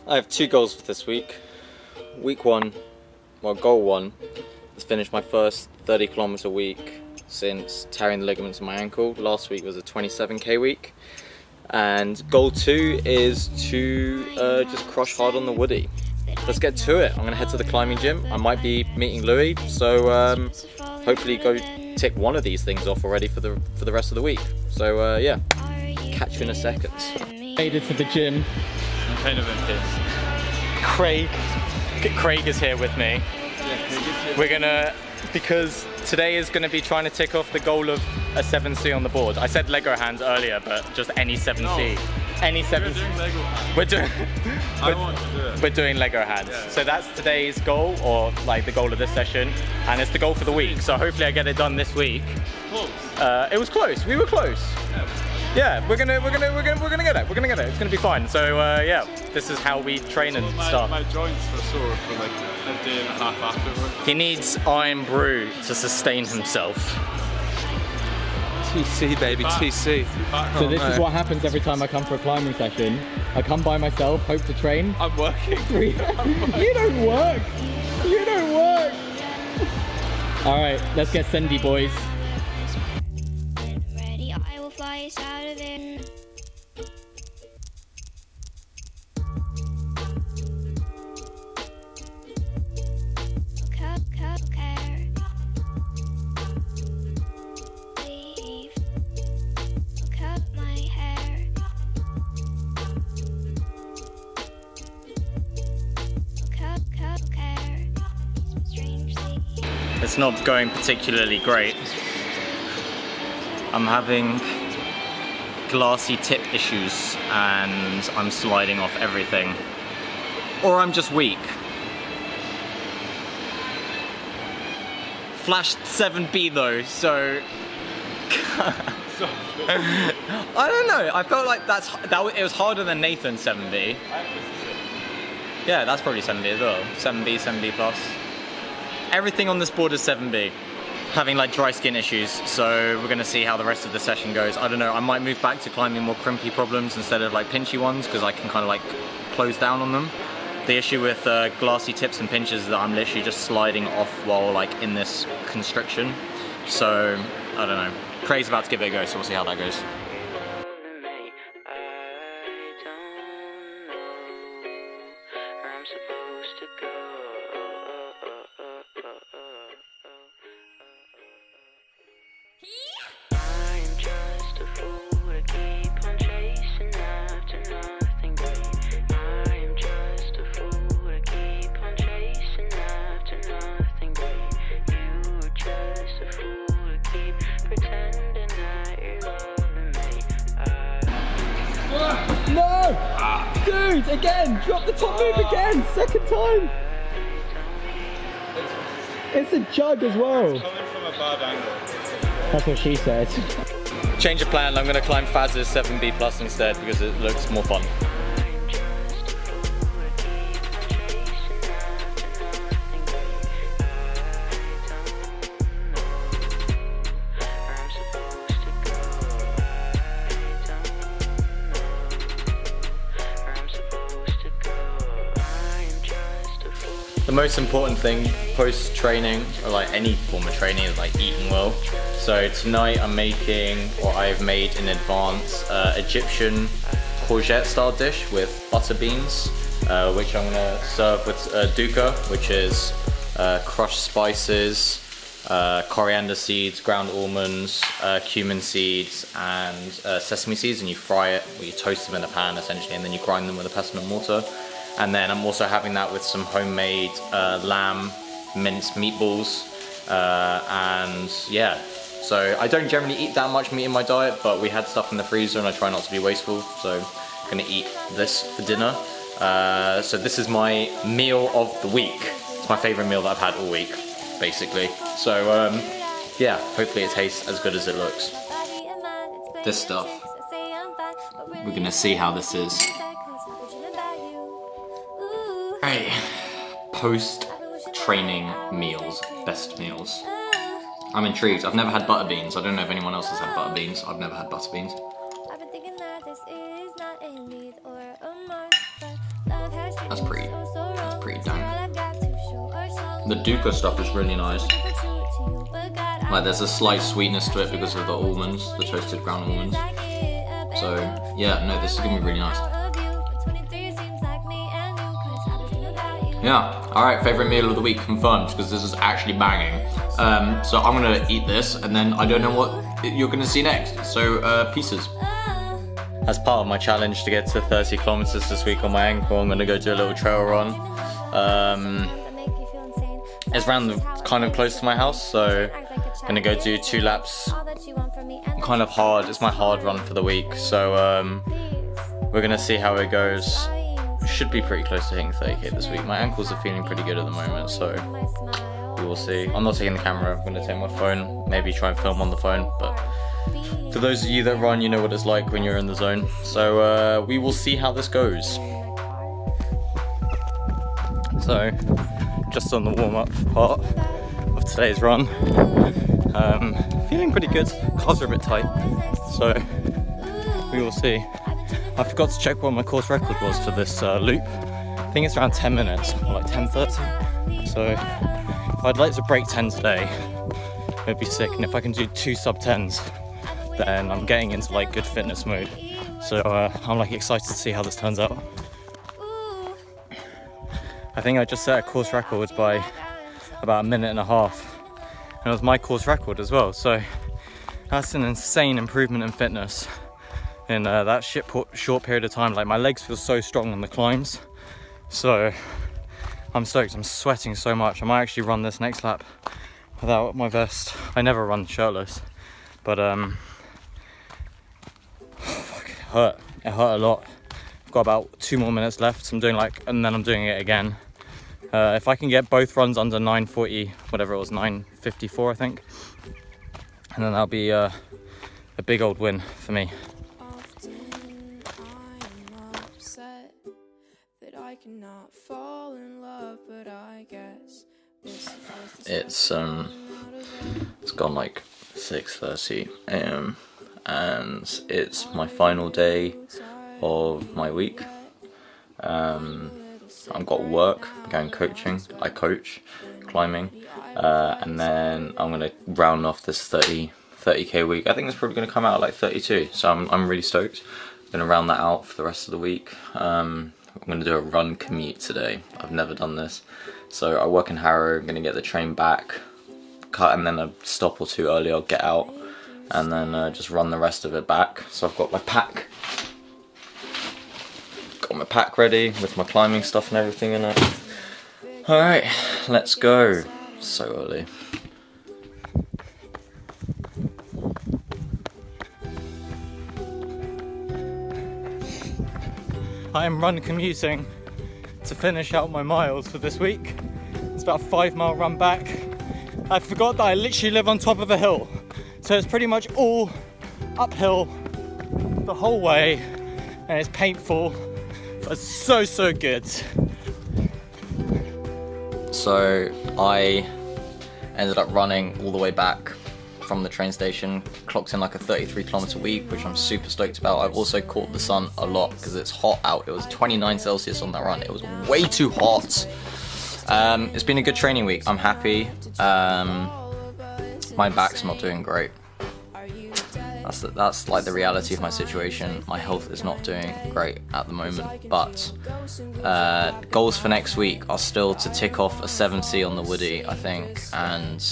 I have two goals for this week. Week one, well, goal one is finish my first 30 kilometer week since tearing the ligaments in my ankle. Last week was a 27k week. And goal two is to just crush hard on the woody. Let's get to it. I'm gonna head to the climbing gym. I might be meeting Louis, so hopefully go tick one of these things off already for the rest of the week. So yeah, catch you in a second. Made it to the gym. I'm kind of in pain. Craig is here with me. We're gonna, because today is gonna be trying to tick off the goal of a 7C on the board. I said Lego hands earlier, but just any 7C. No. Any 7C. We're doing Lego hands. We're doing. I want to do it. We're doing Lego hands. Yeah. So that's today's goal, or like the goal of this session, and it's the goal for the week. So hopefully I get it done this week. Close. It was close. We were close. Yeah, we're gonna get it. We're gonna get it. It's gonna be fine. So yeah, this is how we train and stuff. My joints were sore for like a day and a half afterwards. He needs iron brew to sustain himself. TC baby, TC. So this is what happens every time I come for a climbing session. I come by myself, hope to train. I'm working. You don't work. You don't work. All right, let's get Sendy, boys. I will fly us out of there. Leave. Look up my hair. Look up hair. Strangely. It's not going particularly great. I'm having glassy tip issues and I'm sliding off everything. Or I'm just weak. Flashed 7B though, so I don't know. I felt like it was harder than Nathan's 7B. Yeah, that's probably 7B as well. 7B plus. Everything on this board is 7B. Having like dry skin issues, so we're gonna see how the rest of the session goes. I don't know, I might move back to climbing more crimpy problems instead of like pinchy ones, because I can kind of like close down on them. The issue with glassy tips and pinches is that I'm literally just sliding off while like in this constriction. So, I don't know. Craig's about to give it a go, so we'll see how that goes. No! Dude, again! Drop the top move again! Second time! It's a jug as well. It's coming from a bad angle. That's what she said. Change of plan, I'm going to climb Faz's 7B plus instead because it looks more fun. The most important thing post-training, or like any form of training, is like eating well. So tonight I'm making, or I've made in advance, Egyptian courgette style dish with butter beans, which I'm gonna serve with dukkha, which is crushed spices, coriander seeds, ground almonds, cumin seeds, and sesame seeds, and you fry it, or you toast them in a pan essentially, and then you grind them with a pestle and mortar. And then I'm also having that with some homemade lamb minced meatballs, and yeah. So I don't generally eat that much meat in my diet, but we had stuff in the freezer and I try not to be wasteful, so I'm gonna eat this for dinner. So this is my meal of the week. It's my favorite meal that I've had all week, basically. So yeah, hopefully it tastes as good as it looks. This stuff, we're gonna see how this is. Right, post-training meals, best meals. I'm intrigued. I've never had butter beans. I don't know if anyone else has had butter beans. I've never had butter beans. That's pretty dang. The Duca stuff is really nice. Like there's a slight sweetness to it because of the almonds, the toasted ground almonds. So yeah, no, this is gonna be really nice. Yeah, alright, favourite meal of the week confirmed, because this is actually banging. So I'm gonna eat this, and then I don't know what you're gonna see next. So, pieces. As part of my challenge to get to 30 kilometers this week on my ankle, I'm gonna go do a little trail run. It's kind of close to my house, so I'm gonna go do 2 laps. Kind of hard, it's my hard run for the week, so we're gonna see how it goes. Should be pretty close to hitting 30k this week. My ankles are feeling pretty good at the moment, so we will see. I'm not taking the camera, I'm gonna take my phone, maybe try and film on the phone, but for those of you that run, you know what it's like when you're in the zone. So we will see how this goes. So, just on the warm-up part of today's run. Feeling pretty good, calves are a bit tight, so we will see. I forgot to check what my course record was for this loop. I think it's around 10 minutes, or like 10:30. So if I'd like to break 10 today, it'd be sick. And if I can do 2 sub-10s, then I'm getting into like good fitness mode. So I'm like excited to see how this turns out. I think I just set a course record by about 1.5 minutes. And it was my course record as well. So that's an insane improvement in fitness in that short period of time. Like my legs feel so strong on the climbs, so I'm stoked. I'm sweating so much. I might actually run this next lap without my vest. I never run shirtless, but fuck, it hurt a lot. I've got about 2 more minutes left. I'm doing and then I'm doing it again. If I can get both runs under 9:40, whatever it was, 9:54 I think, and then that'll be a big old win for me. Cannot fall in love, but I guess It's gone like 6:30 AM and it's my final day of my week. I've got work, I'm going coaching, I coach climbing, and then I'm gonna round off this 30k week. I think it's probably gonna come out like 32, so I'm really stoked. I'm gonna round that out for the rest of the week. I'm going to do a run commute today. I've never done this. So I work in Harrow, I'm going to get the train back, cut, and then a stop or 2 early I'll get out, and then just run the rest of it back. So I've got my pack. Got my pack ready with my climbing stuff and everything in it. Alright, let's go. So early. I am run commuting to finish out my miles for this week. It's about a 5-mile run back. I forgot that I literally live on top of a hill, so it's pretty much all uphill the whole way, and it's painful, but so good. So I ended up running all the way back from the train station, clocked in like a 33 kilometer week, which I'm super stoked about. I've also caught the sun a lot because it's hot out. It was 29 Celsius on that run. It was way too hot. It's been a good training week. I'm happy. My back's not doing great. That's like the reality of my situation. My health is not doing great at the moment, but goals for next week are still to tick off a 70 on the Woody, I think, and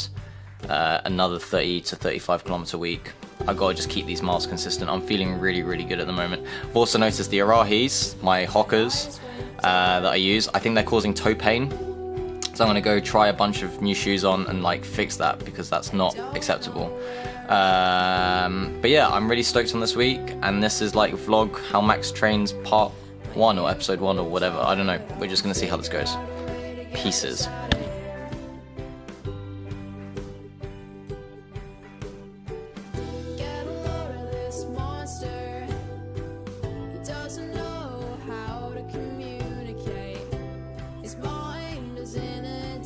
another 30 to 35 kilometer week. I've got to just keep these miles consistent. I'm feeling really good at the moment. I've also noticed the Arahis, my Hokas that I use, I think they're causing toe pain. So I'm going to go try a bunch of new shoes on and like fix that, because that's not acceptable. But yeah, I'm really stoked on this week, and this is like vlog how Max trains part 1 or episode 1 or whatever. I don't know. We're just going to see how this goes. Pieces.